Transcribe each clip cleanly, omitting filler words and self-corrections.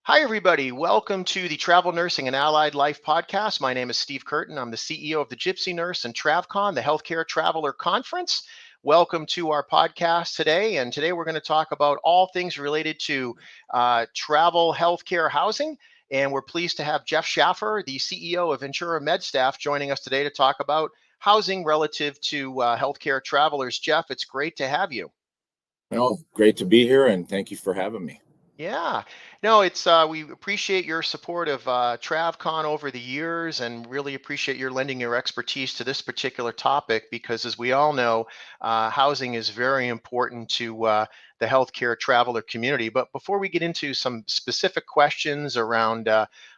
Hi, everybody. Welcome to the Travel Nursing and Allied Life podcast. My name is Steve Curtin. I'm the CEO of the Gypsy Nurse and TravCon, the Healthcare Traveler Conference. Welcome to our podcast today. And today we're going to talk about all things related to travel, healthcare, housing. And we're pleased to have Jeff Shaffar, the CEO of Ventura MedStaff, joining us today to talk about housing relative to healthcare travelers. Jeff, it's great to have you. Well, great to be here, and thank you for having me. Yeah, no, it's we appreciate your support of TravCon over the years, and really appreciate your lending your expertise to this particular topic because, as we all know, housing is very important to the healthcare traveler community. But before we get into some specific questions around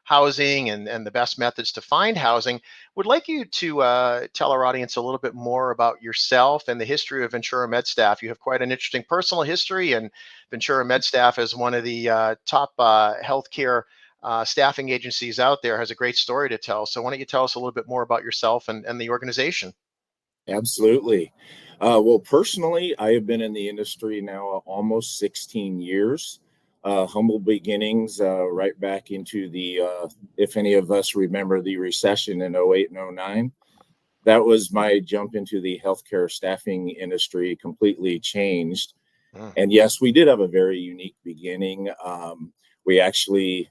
housing and the best methods to find housing, would like you to tell our audience a little bit more about yourself and the history of Ventura MedStaff. You have quite an interesting personal history, and Ventura MedStaff is one of the top healthcare staffing agencies out there, has a great story to tell. So why don't you tell us a little bit more about yourself and the organization? Absolutely. Well, personally, I have been in the industry now almost 16 years. Humble beginnings, right back into if any of us remember the recession in '08 and '09, that was my jump into the healthcare staffing industry, completely changed. Mm. And yes, we did have a very unique beginning. We actually,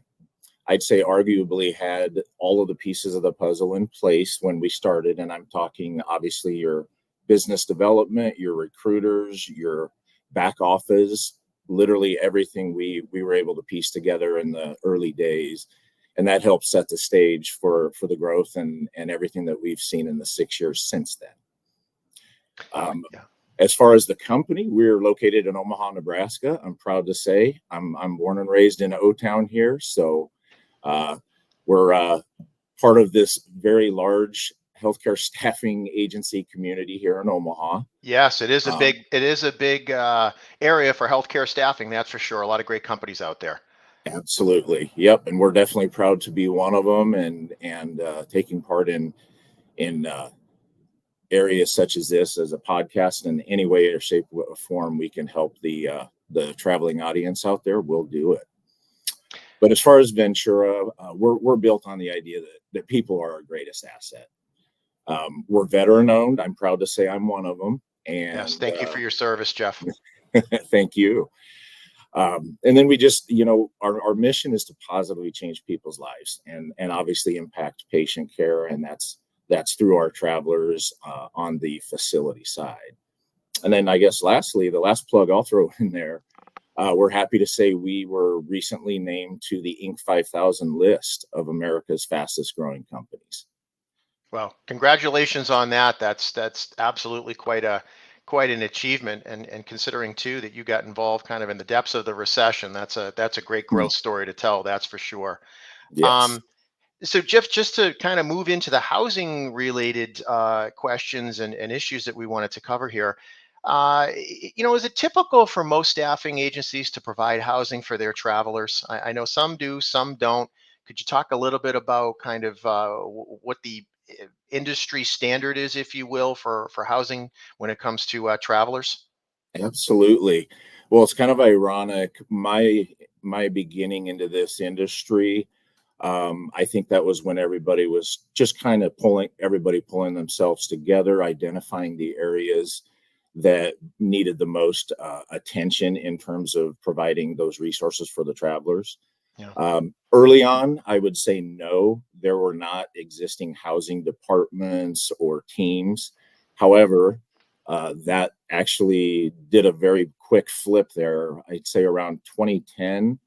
I'd say, arguably had all of the pieces of the puzzle in place when we started. And I'm talking obviously your business development, your recruiters, your back office, literally everything we were able to piece together in the early days. And that helped set the stage for the growth and everything that we've seen in the 6 years since then. Yeah. As far as the company, we're located in Omaha, Nebraska. I'm proud to say I'm born and raised in O-Town here. So we're part of this very large healthcare staffing agency community here in Omaha. Yes, it is a Um, big area for healthcare staffing. That's for sure. A lot of great companies out there. Absolutely, yep, and we're definitely proud to be one of them, and taking part in areas such as this as a podcast in any way or shape or form we can help the traveling audience out there. We'll do it. But as far as Ventura, we're built on the idea that people are our greatest asset. We're veteran owned. I'm proud to say I'm one of them. Yes, And thank you for your service, Jeff. thank you. And then we just, our mission is to positively change people's lives and obviously impact patient care. And that's through our travelers on the facility side. And then I guess lastly, the last plug I'll throw in there, we're happy to say we were recently named to the Inc. 5000 list of America's fastest growing companies. Well, congratulations on that. That's absolutely quite an achievement, and considering too that you got involved kind of in the depths of the recession, that's a great Hmm. growth story to tell. That's for sure. Yes, Um, so Jeff, just to kind of move into the housing related questions and issues that we wanted to cover here, is it typical for most staffing agencies to provide housing for their travelers? I know some do, some don't. Could you talk a little bit about kind of what the industry standard is, if you will, for housing when it comes to travelers? absolutely. Well, it's kind of ironic. My beginning into this industry, I think that was when everybody was just kind of pulling themselves together, identifying the areas that needed the most attention in terms of providing those resources for the travelers. Yeah. Early on, I would say no, there were not existing housing departments or teams. However, that actually did a very quick flip there. I'd say around 2010,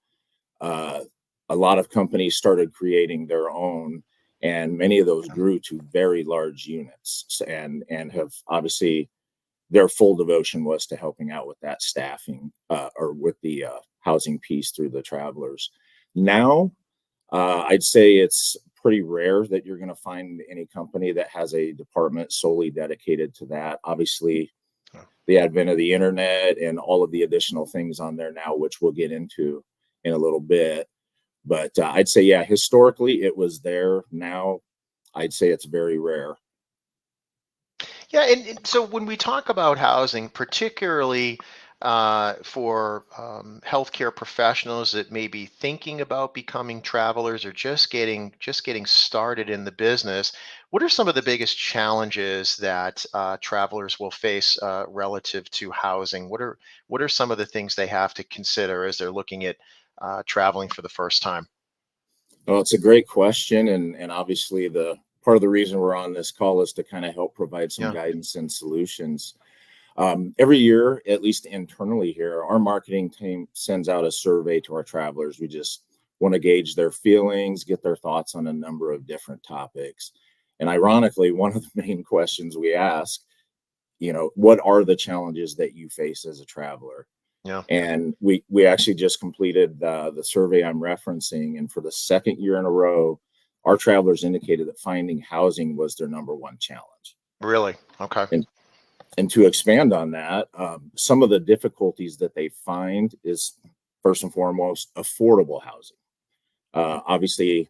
uh, a lot of companies started creating their own, and many of those grew to very large units, and have obviously their full devotion was to helping out with that staffing or with the housing piece through the travelers. Now, I'd say it's pretty rare that you're going to find any company that has a department solely dedicated to that. Obviously, Yeah. the advent of the internet and all of the additional things on there now, which we'll get into in a little bit. But I'd say, yeah, historically it was there. Now, I'd say it's very rare. Yeah, and so when we talk about housing, particularly for healthcare professionals that may be thinking about becoming travelers or just getting started in the business? What are some of the biggest challenges that travelers will face relative to housing? What are some of the things they have to consider as they're looking at traveling for the first time? Well, it's a great question, and obviously the part of the reason we're on this call is to kind of help provide some Yeah. guidance and solutions. Every year, at least internally here, our marketing team sends out a survey to our travelers. We just want to gauge their feelings, get their thoughts on a number of different topics. And ironically, one of the main questions we ask, what are the challenges that you face as a traveler? Yeah. And we actually just completed the survey I'm referencing, and for the second year in a row, our travelers indicated that finding housing was their number one challenge. Really? Okay. And and to expand on that, some of the difficulties that they find is first and foremost affordable housing. Obviously,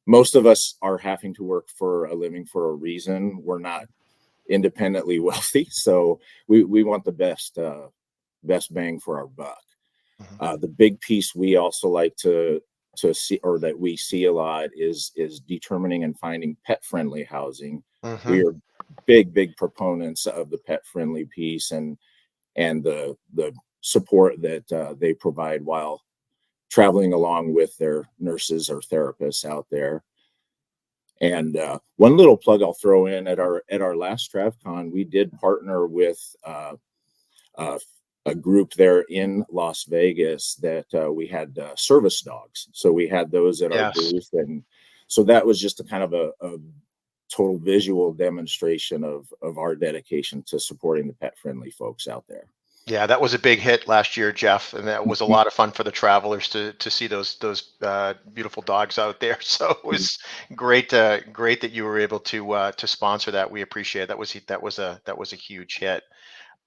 most of us are having to work for a living for a reason. We're not independently wealthy, so we want the best bang for our buck. Hmm. The big piece we also like to see, or that we see a lot, is determining and finding pet friendly housing. Hmm. We are big proponents of the pet friendly piece, and the support that they provide while traveling along with their nurses or therapists out there. And one little plug I'll throw in, at our last TravCon, we did partner with uh, a group there in Las Vegas that we had service dogs. So we had those at our Yes. booth, and so that was just a kind of a total visual demonstration of our dedication to supporting the pet friendly folks out there. Yeah, that was a big hit last year, Jeff, and that was a lot of fun for the travelers to see those beautiful dogs out there. So it was great that you were able to sponsor that. We appreciate it. That was a huge hit.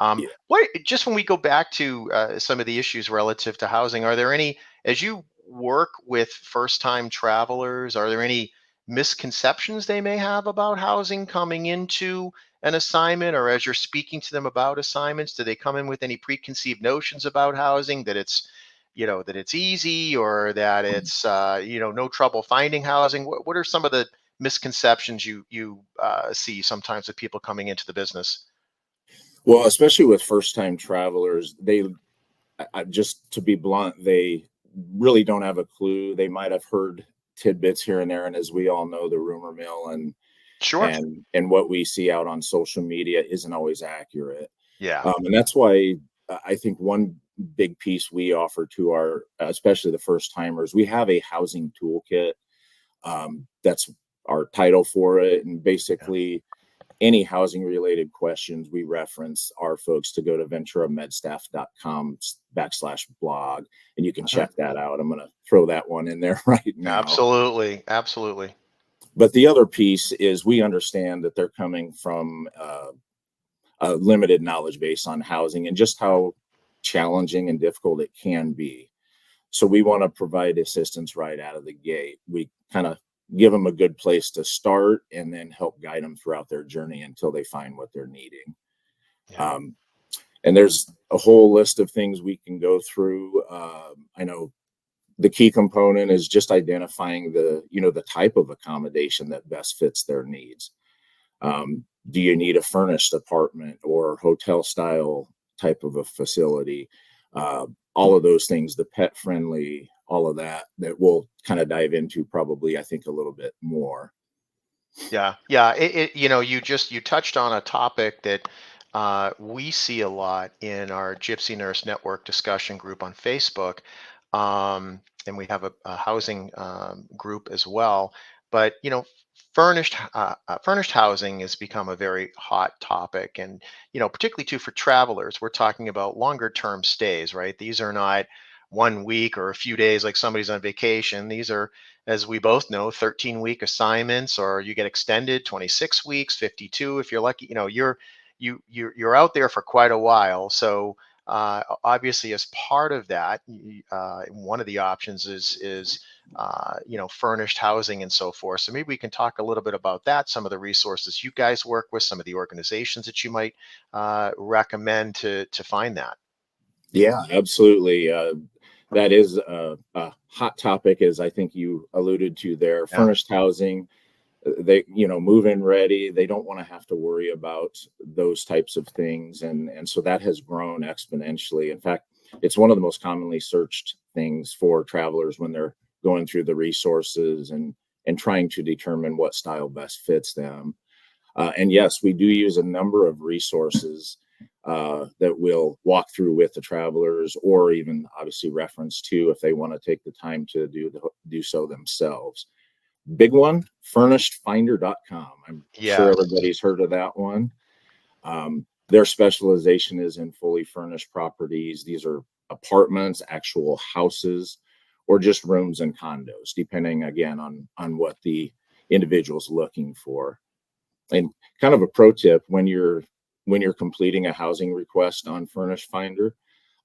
Yeah. What just when we go back to some of the issues relative to housing, are there any, as you work with first-time travelers, are there any misconceptions they may have about housing coming into an assignment, or as you're speaking to them about assignments, do they come in with any preconceived notions about housing that it's easy, or that it's no trouble finding housing? What are some of the misconceptions you see sometimes with people coming into the business? Well, especially with first time travelers, just to be blunt, they really don't have a clue. They might have heard tidbits here and there, and as we all know, the rumor mill Sure. and what we see out on social media isn't always accurate. Yeah. And that's why I think one big piece we offer to our, especially the first timers, we have a housing toolkit. That's our title for it, and Yeah. basically any housing related questions, we reference our folks to go to venturamedstaff.com/blog, and you can Mhm. check that out. I'm going to throw that one in there right now. Absolutely. Absolutely. But the other piece is we understand that they're coming from a limited knowledge base on housing and just how challenging and difficult it can be. So we want to provide assistance right out of the gate. We kind of give them a good place to start and then help guide them throughout their journey until they find what they're needing. Yeah. Um, and there's a whole list of things we can go through. I know the key component is just identifying the type of accommodation that best fits their needs. Do you need a furnished apartment or hotel style type of a facility? All of those things, the pet friendly, all of that we'll kind of dive into probably, I think, a little bit more. Yeah. Yeah. You touched on a topic that we see a lot in our Gypsy Nurse Network discussion group on Facebook. And we have a housing group as well. But, furnished housing has become a very hot topic. And, particularly too for travelers, we're talking about longer term stays, right? These are not 1 week or a few days like somebody's on vacation. These are, as we both know, 13-week assignments, or you get extended 26 weeks, 52 if you're lucky. You're out there for quite a while. So obviously, as part of that, one of the options is furnished housing and so forth. So maybe we can talk a little bit about that. Some of the resources you guys work with, some of the organizations that you might recommend to find that. Yeah, absolutely. That is a hot topic, as I think you alluded to there. Yeah. Furnished housing, they, move in ready. They don't want to have to worry about those types of things, and so that has grown exponentially. In fact, it's one of the most commonly searched things for travelers when they're going through the resources and trying to determine what style best fits them. And yes, we do use a number of resources that we'll walk through with the travelers, or even obviously reference to if they want to take the time to do so themselves. Big one, furnishedfinder.com. I'm sure Yes. everybody's heard of that one. Their specialization is in fully furnished properties. These are apartments, actual houses, or just rooms and condos, depending again on what the individual's looking for. And kind of a pro tip when you're completing a housing request on Furnished Finder,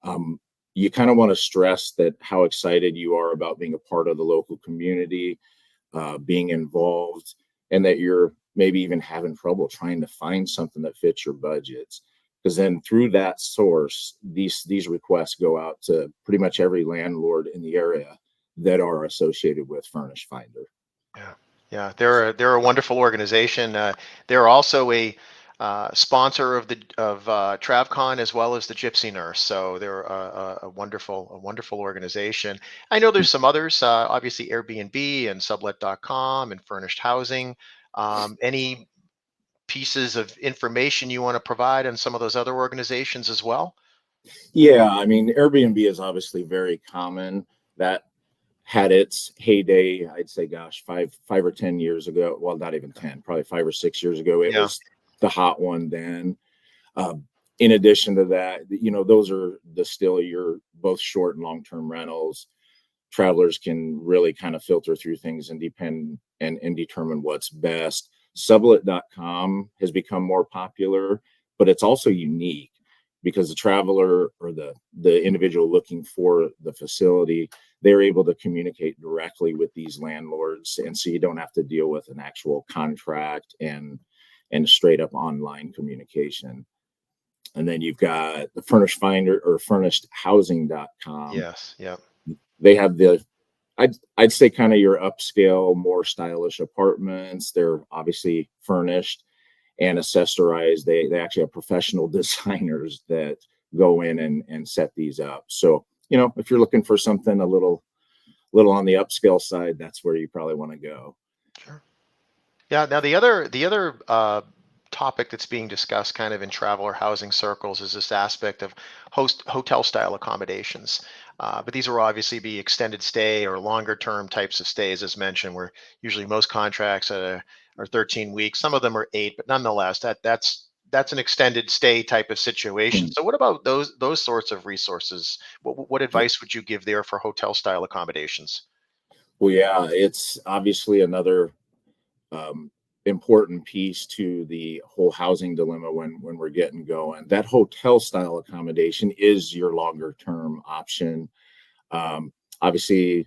um, you kind of want to stress that how excited you are about being a part of the local community, being involved, and that you're maybe even having trouble trying to find something that fits your budgets. Because then through that source, these requests go out to pretty much every landlord in the area that are associated with Furnished Finder. Yeah, yeah, they're a wonderful organization. They're also a sponsor of the of TravCon as well as the Gypsy Nurse. So they're a wonderful organization. I know there's some others, obviously Airbnb and Sublet.com and Furnished Housing. Any pieces of information you want to provide on some of those other organizations as well? Yeah, I mean, Airbnb is obviously very common. That had its heyday, I'd say, gosh, 5 or 10 years ago. Well, not even 10, probably 5 or 6 years ago. It Yeah, was the hot one then. Um, in addition to that, those are the still your both short and long-term rentals. Travelers can really kind of filter through things and depend and determine what's best. Sublet.com has become more popular, but it's also unique because the traveler or the individual looking for the facility, they're able to communicate directly with these landlords, and so you don't have to deal with an actual contract and straight up online communication. And then you've got the Furnished Finder or furnishedhousing.com. yes, yeah. They have I'd say kind of your upscale, more stylish apartments. They're obviously furnished and accessorized. They actually have professional designers that go in and set these up. So, if you're looking for something a little on the upscale side, that's where you probably want to go. Sure. Yeah. Now the other topic that's being discussed kind of in traveler housing circles is this aspect of hotel style accommodations. But these will obviously be extended stay or longer term types of stays, as mentioned, where usually most contracts are 13 weeks. Some of them are 8, but nonetheless, that's an extended stay type of situation. Hmm. So, what about those sorts of resources? What Yeah. advice would you give there for hotel style accommodations? Well, yeah, it's obviously another um, important piece to the whole housing dilemma when we're getting going. That hotel style accommodation is your longer term option. Obviously,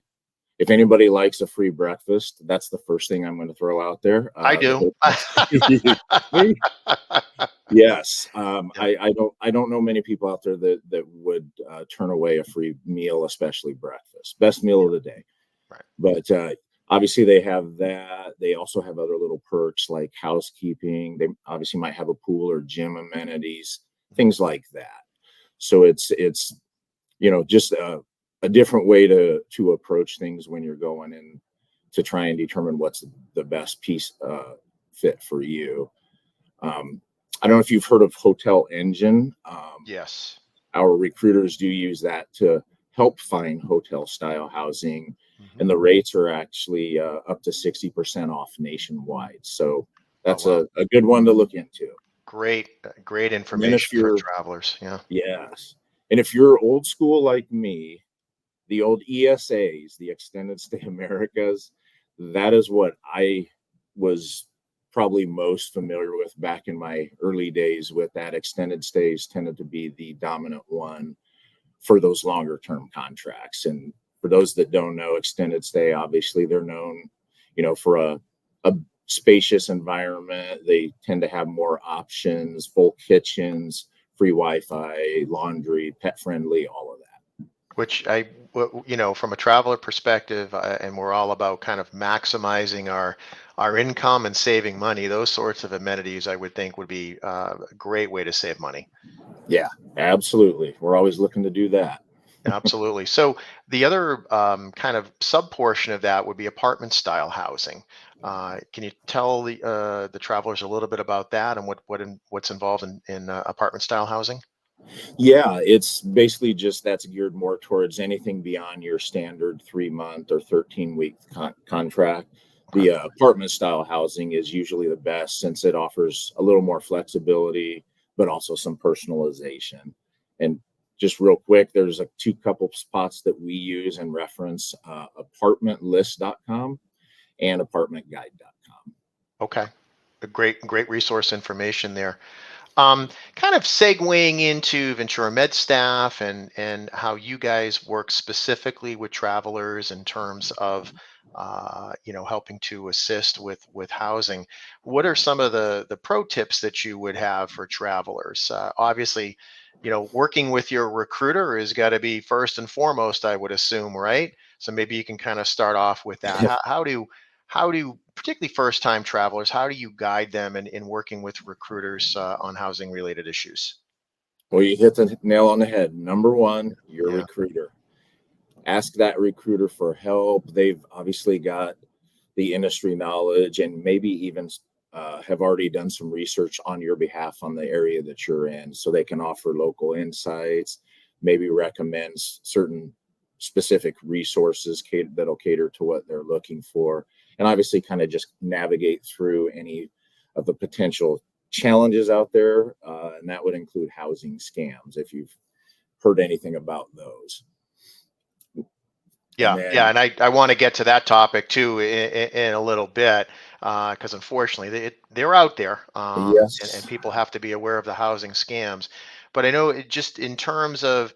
if anybody likes a free breakfast, that's the first thing I'm going to throw out there. I The do. hotel. Me? Yes. Yeah, I don't know many people out there that would turn away a free meal, especially breakfast. Best meal of the day. right. But obviously they have that. They also have other little perks like housekeeping. They obviously might have a pool or gym amenities, things like that. So it's just a different way to approach things when you're going in to try and determine what's the best piece fit for you. Um, I don't know if you've heard of Hotel Engine. Yes. Our recruiters do use that to help find hotel style housing, Hmm. and the rates are actually up to 60% off nationwide. So Oh, that's wow. a good one to look into. Great And then if information for you're, travelers. Yeah. yes, and if you're old school like me, the old ESAs, the extended stay Americas, that is what I was probably most familiar with back in my early days. With that, extended stays tended to be the dominant one for those longer term contracts. And for those that don't know, extended stay, obviously they're known, for a spacious environment. They tend to have more options, full kitchens, free Wi-Fi, laundry, pet friendly, all of that. Which from a traveler perspective, and we're all about kind of maximizing our income and saving money. Those sorts of amenities, I would think, would be a great way to save money. Yeah, absolutely. We're always looking to do that. Absolutely. So the other kind of sub portion of that would be apartment style housing. Can you tell the travelers a little bit about that and what's involved in apartment style housing? Yeah, it's basically just that's geared more towards anything beyond your standard 3 month or 13-week contract. Okay. The apartment style housing is usually the best since it offers a little more flexibility, but also some personalization. And just real quick, there's a two couple spots that we use and reference apartmentlist.com and apartmentguide.com. Okay. A great resource information there. Kind of segueing into Ventura MedStaff and how you guys work specifically with travelers in terms of helping to assist with housing. What are some of the pro tips that you would have for travelers? Obviously, working with your recruiter has got to be first and foremost, I would assume, right? So maybe you can kind of start off with that. How do particularly first time travelers, how do you guide them in working with recruiters on housing related issues? Well, you hit the nail on the head. Number one, your Yeah. recruiter. Ask that recruiter for help. They've obviously got the industry knowledge and maybe even have already done some research on your behalf on the area that you're in, so they can offer local insights, maybe recommend certain specific resources that'll cater to what they're looking for, and obviously kind of just navigate through any of the potential challenges out there, and that would include housing scams if you've heard anything about those. And Yeah, yeah, then and I want to get to that topic too in a little bit because unfortunately they're out there, and yes, people have to be aware of the housing scams. But I know just in terms of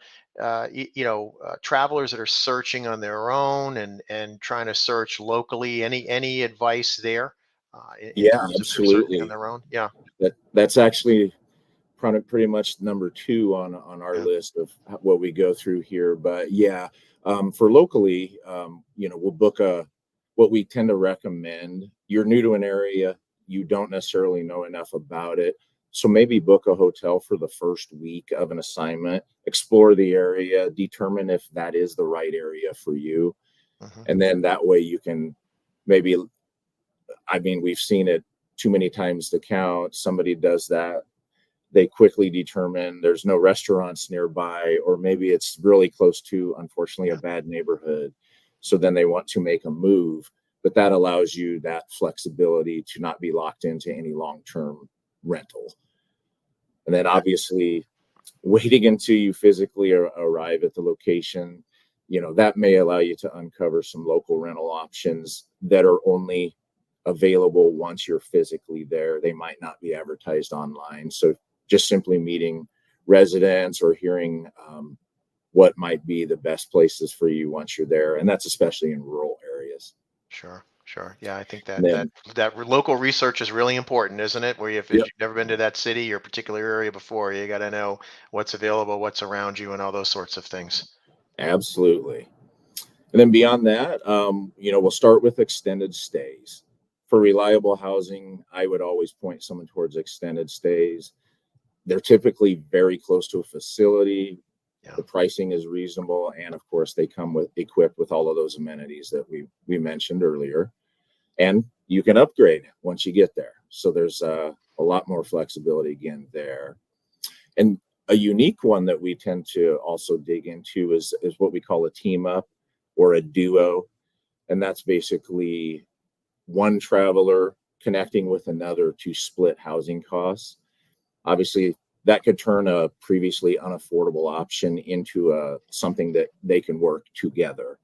travelers that are searching on their own and trying to search locally, any advice there in yeah, terms of their searching on absolutely. their own? Yeah, That's actually pretty much number two on our yeah, list of what we go through here. But yeah, for locally, we'll book a what we tend to recommend. You're new to an area, you don't necessarily know enough about it. So maybe book a hotel for the first week of an assignment, explore the area, determine if that is the right area for you. hmm, And then that way you can maybe, I mean, we've seen it too many times to count. Somebody does that, they quickly determine there's no restaurants nearby, or maybe it's really close to, unfortunately, a yeah, bad neighborhood. So then they want to make a move, but that allows you that flexibility to not be locked into any long term rental. And then okay, obviously, waiting until you physically arrive at the location, that may allow you to uncover some local rental options that are only available once you're physically there. They might not be advertised online. So just simply meeting residents or hearing what might be the best places for you once you're there. And that's especially in rural areas. sure, sure. Yeah, I think And then, local research is really important, isn't it? Where if yep, you've never been to that city or particular area before, you got to know what's available, what's around you, and all those sorts of things. absolutely. And then beyond that, we'll start with extended stays. For reliable housing, I would always point someone towards extended stays. They're typically very close to a facility. Yeah. The pricing is reasonable, and of course, they come with equipped with all of those amenities that we mentioned earlier. And you can upgrade once you get there. So there's a lot more flexibility again there. And a unique one that we tend to also dig into is what we call a team up or a duo, and that's basically one traveler connecting with another to split housing costs. Obviously, that could turn a previously unaffordable option into something that they can work together.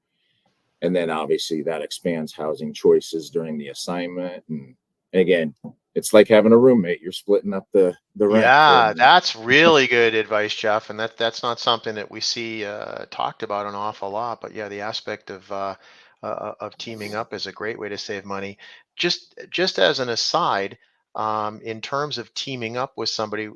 And then obviously that expands housing choices during the assignment. And again, it's like having a roommate. You're splitting up the rent for Yeah, them. that's really good advice, Jeff, and that's not something that we see talked about an awful lot. But yeah, the aspect of teaming up is a great way to save money. Just as an aside, in terms of teaming up with somebody,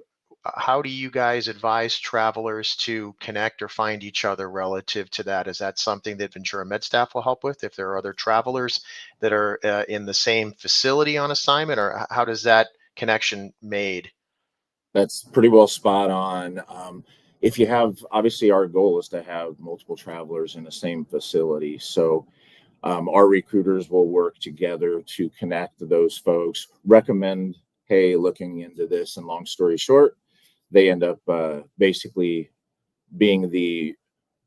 how do you guys advise travelers to connect or find each other relative to that? Is that something that Ventura MedStaff will help with if there are other travelers that are in the same facility on assignment, or how does that connection made? That's pretty well spot on. If you have, obviously, our goal is to have multiple travelers in the same facility. So our recruiters will work together to connect those folks, recommend, hey, looking into this. And long story short, they end up basically being the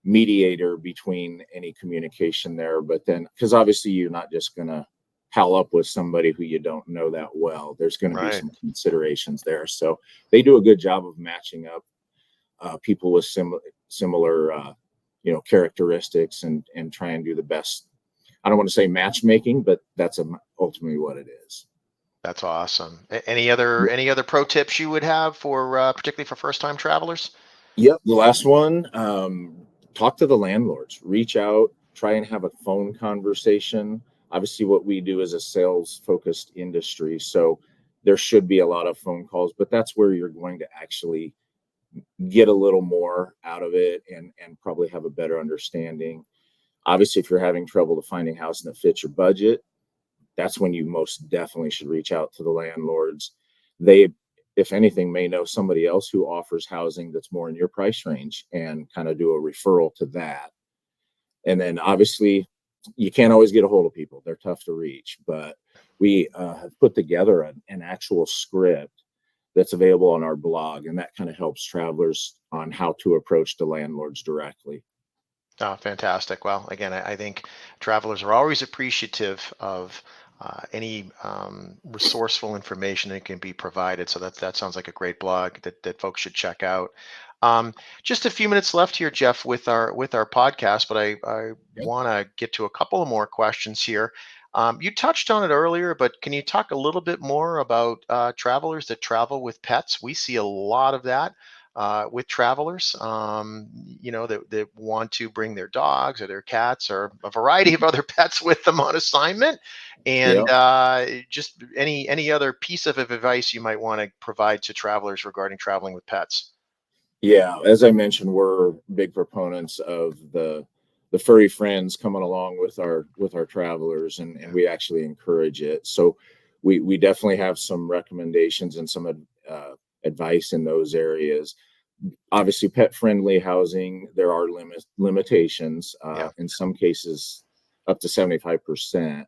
mediator between any communication there. But then, because obviously you're not just going to pal up with somebody who you don't know that well, there's going to be Right. some considerations there. So they do a good job of matching up people with similar characteristics, and try and do the best. I don't want to say matchmaking, but that's ultimately what it is. That's awesome. Any other pro tips you would have for particularly for first time travelers? Yep. The last one, talk to the landlords, reach out, try and have a phone conversation. Obviously, what we do is a sales focused industry. So there should be a lot of phone calls, but that's where you're going to actually get a little more out of it, and probably have a better understanding. Obviously, if you're having trouble to finding a house that fits your budget, that's when you most definitely should reach out to the landlords. They, if anything, may know somebody else who offers housing that's more in your price range, and kind of do a referral to that. And then obviously, you can't always get a hold of people, they're tough to reach, but we have put together an actual script that's available on our blog, and that kind of helps travelers on how to approach the landlords directly. Oh, fantastic. Well, again, I think travelers are always appreciative of any resourceful information that can be provided. So that sounds like a great blog that folks should check out. Just a few minutes left here, Jeff, with our podcast, but I Yep. want to get to a couple of more questions here. You touched on it earlier, but can you talk a little bit more about travelers that travel with pets? We see a lot of that with travelers, that want to bring their dogs or their cats or a variety of other pets with them on assignment. And Yep. just any other piece of advice you might want to provide to travelers regarding traveling with pets. Yeah, as I mentioned, we're big proponents of the furry friends coming along with our travelers, and Yeah. we actually encourage it. So we definitely have some recommendations and some advice in those areas. Obviously, pet friendly housing, there are limitations, Yeah. in some cases up to 75%.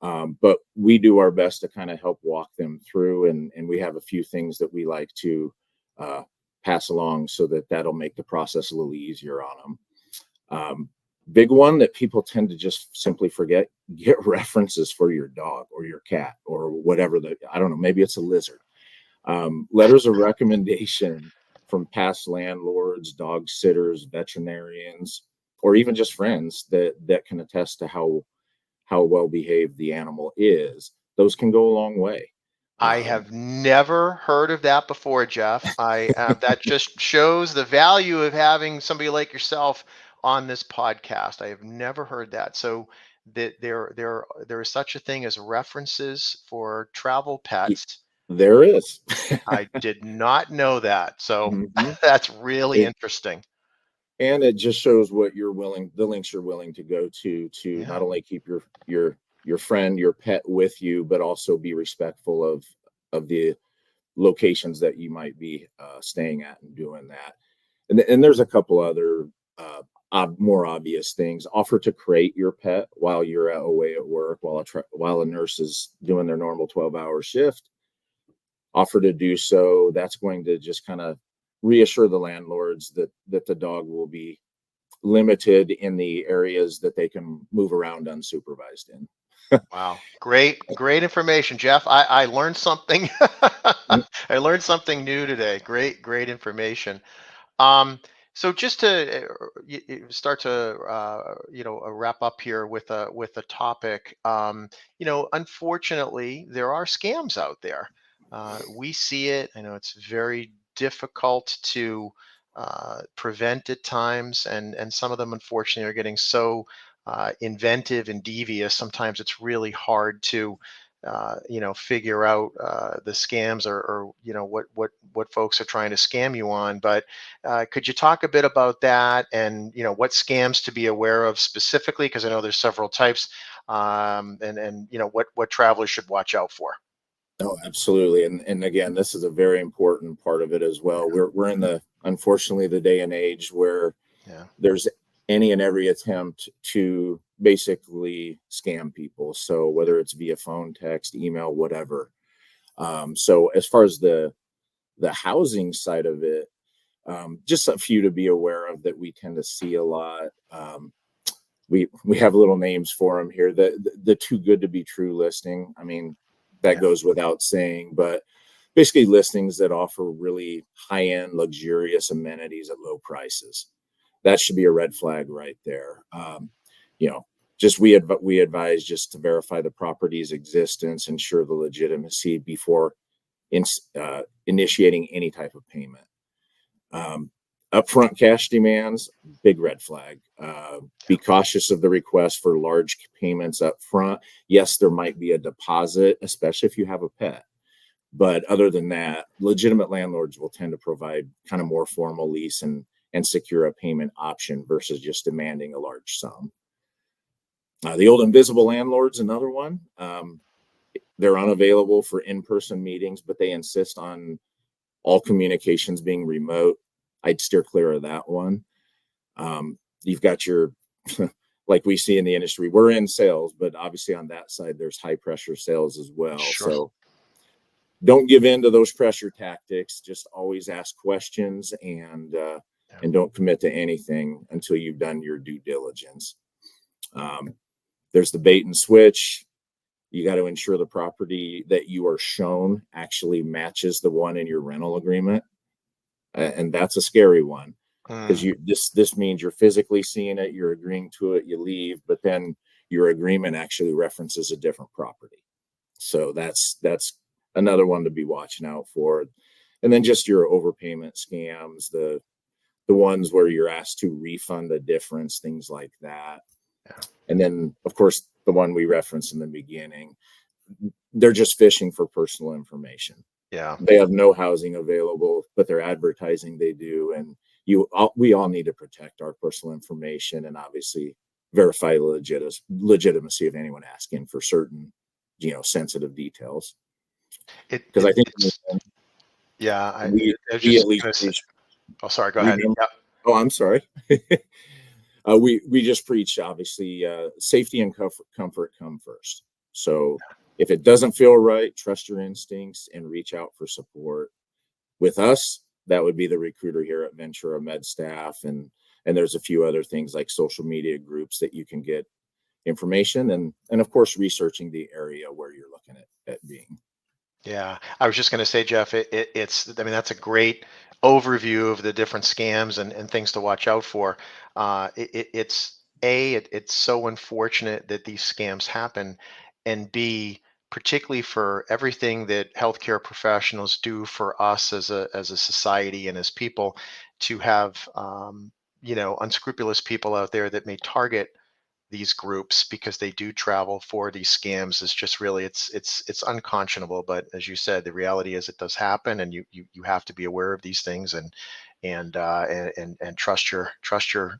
But we do our best to kind of help walk them through, and we have a few things that we like to uh, pass along, so that that'll make the process a little easier on them. Big one that people tend to just simply forget: get references for your dog or your cat or whatever, I don't know, maybe it's a lizard. Letters of recommendation from past landlords, dog sitters, veterinarians, or even just friends that can attest to how well behaved the animal is. Those can go a long way. I Um, have never heard of that before, Jeff. That just shows the value of having somebody like yourself on this podcast. I have never heard that. So that there is such a thing as references for travel y- pets. there is. I did not know that. So Mhm. that's really It, interesting. and it just shows what you're willing, the links you're willing to go to Yeah. not only keep your friend, your pet with you, but also be respectful of the locations that you might be staying at and doing that. And there's a couple other more obvious things. Offer to crate your pet while you're away at work, while a nurse is doing their normal 12-hour shift. Offer to do so. That's going to just kind of reassure the landlords that the dog will be limited in the areas that they can move around unsupervised in. Wow. Great information, Jeff. I learned something. I learned something new today. Great information. Um, so just to start to wrap up here with a topic, unfortunately there are scams out there. We see it. I know it's very difficult to prevent at times, and some of them unfortunately are getting so inventive and devious. Sometimes it's really hard to figure out the scams or what folks are trying to scam you on. But could you talk a bit about that and what scams to be aware of specifically? Because I know there's several types, and what travelers should watch out for. Oh, absolutely. And again, this is a very important part of it as well. We're in the unfortunately the day and age where Yeah. there's any and every attempt to basically scam people. So whether it's via phone, text, email, whatever. So as far as the housing side of it, just a few to be aware of that we tend to see a lot. We have little names for them here. The too good to be true listing. I mean, that Yeah. goes without saying, but basically listings that offer really high end, luxurious amenities at low prices. That should be a red flag right there. You know, just we advise just to verify the property's existence, ensure the legitimacy before initiating any type of payment. Um, Upfront cash demands, big red flag. Be cautious of the request for large payments up front. Yes, there might be a deposit, especially if you have a pet. But other than that, legitimate landlords will tend to provide kind of more formal lease and secure a payment option versus just demanding a large sum. The old invisible landlord's another one. They're unavailable for in-person meetings, but they insist on all communications being remote. I'd steer clear of that one. You've got your, like we see in the industry, we're in sales, but obviously on that side, there's high pressure sales as well. Sure. So don't give in to those pressure tactics. Just always ask questions and don't commit to anything until you've done your due diligence. There's the bait and switch. You got to ensure the property that you are shown actually matches the one in your rental agreement. And that's a scary one because this means you're physically seeing it, you're agreeing to it, you leave, but then your agreement actually references a different property. So that's another one to be watching out for. And then just your overpayment scams, the ones where you're asked to refund the difference, things like that. Yeah. And then of course the one we referenced in the beginning, they're just fishing for personal information. Yeah. They have no housing available, but they're advertising they do. And we all need to protect our personal information and obviously verify the legitimacy of anyone asking for certain, sensitive details. Because I think yeah. I was we at just least gonna say. preach, Oh, sorry. Go ahead. remember. Yeah. Oh, I'm sorry. We just preach obviously safety and comfort come first. So if it doesn't feel right, trust your instincts and reach out for support. With us, that would be the recruiter here at Ventura MedStaff, and there's a few other things like social media groups that you can get information and of course researching the area where you're looking at being. Yeah, I was just going to say, Jeff, I mean, that's a great overview of the different scams and things to watch out for. It's so unfortunate that these scams happen, and B, particularly for everything that healthcare professionals do for us as a society and as people, to have unscrupulous people out there that may target these groups because they do travel for these scams is just really it's unconscionable. But as you said, the reality is it does happen, and you have to be aware of these things and trust your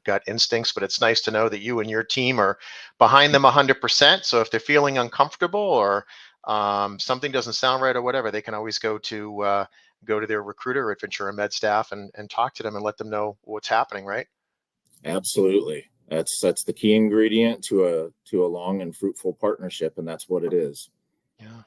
gut instincts. But it's nice to know that you and your team are behind them 100%. So if they're feeling uncomfortable or something doesn't sound right or whatever, they can always go to their recruiter at Ventura MedStaff and talk to them and let them know what's happening, right? Absolutely. That's the key ingredient to a long and fruitful partnership, and that's what it is. Yeah.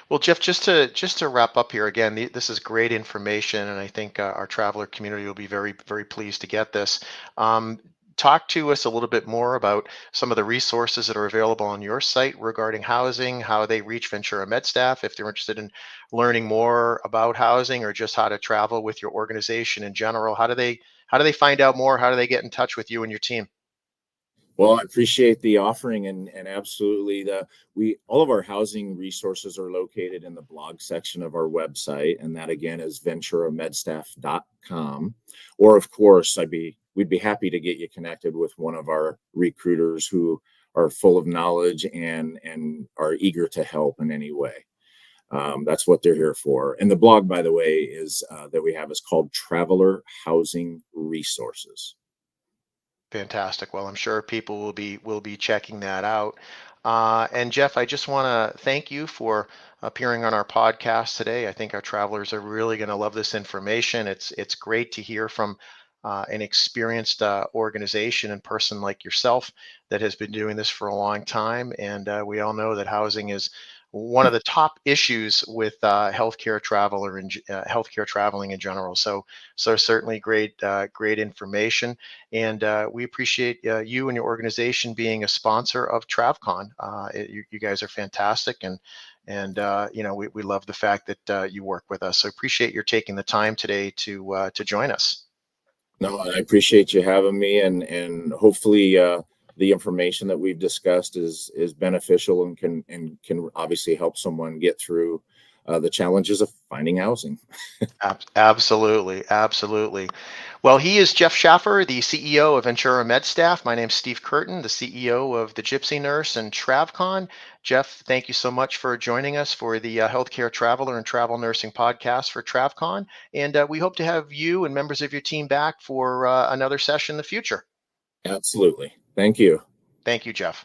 Well, Jeff, just to wrap up here again, this is great information, and I think our traveler community will be very, very pleased to get this. Um, Talk to us a little bit more about some of the resources that are available on your site regarding housing, how they reach Ventura MedStaff if they're interested in learning more about housing or just how to travel with your organization in general. How do they find out more? How do they get in touch with you and your team? Well, I appreciate the offering and absolutely we all of our housing resources are located in the blog section of our website, and that again is venturamedstaff.com. Or of course, we'd be happy to get you connected with one of our recruiters who are full of knowledge and are eager to help in any way. That's what they're here for. And the blog, by the way, is that we have is called Traveler Housing Resources. Fantastic. Well, I'm sure people will be checking that out. And Jeff, I just want to thank you for appearing on our podcast today. I think our travelers are really going to love this information. It's great to hear from an experienced organization and person like yourself that has been doing this for a long time. And we all know that housing is one of the top issues with healthcare traveler and healthcare traveling in general. So certainly great information. And we appreciate you and your organization being a sponsor of TravCon. You guys are fantastic, and we love the fact that you work with us. So appreciate your taking the time today to join us. No, I appreciate you having me, and hopefully the information that we've discussed is beneficial and can obviously help someone get through the challenges of finding housing. Absolutely, absolutely. Well, he is Jeff Shaffar, the CEO of Ventura MedStaff. My name's Steve Curtin, the CEO of the Gypsy Nurse and TravCon. Jeff, thank you so much for joining us for the Healthcare Traveler and Travel Nursing podcast for TravCon. And we hope to have you and members of your team back for another session in the future. Absolutely. Thank you. Thank you, Jeff.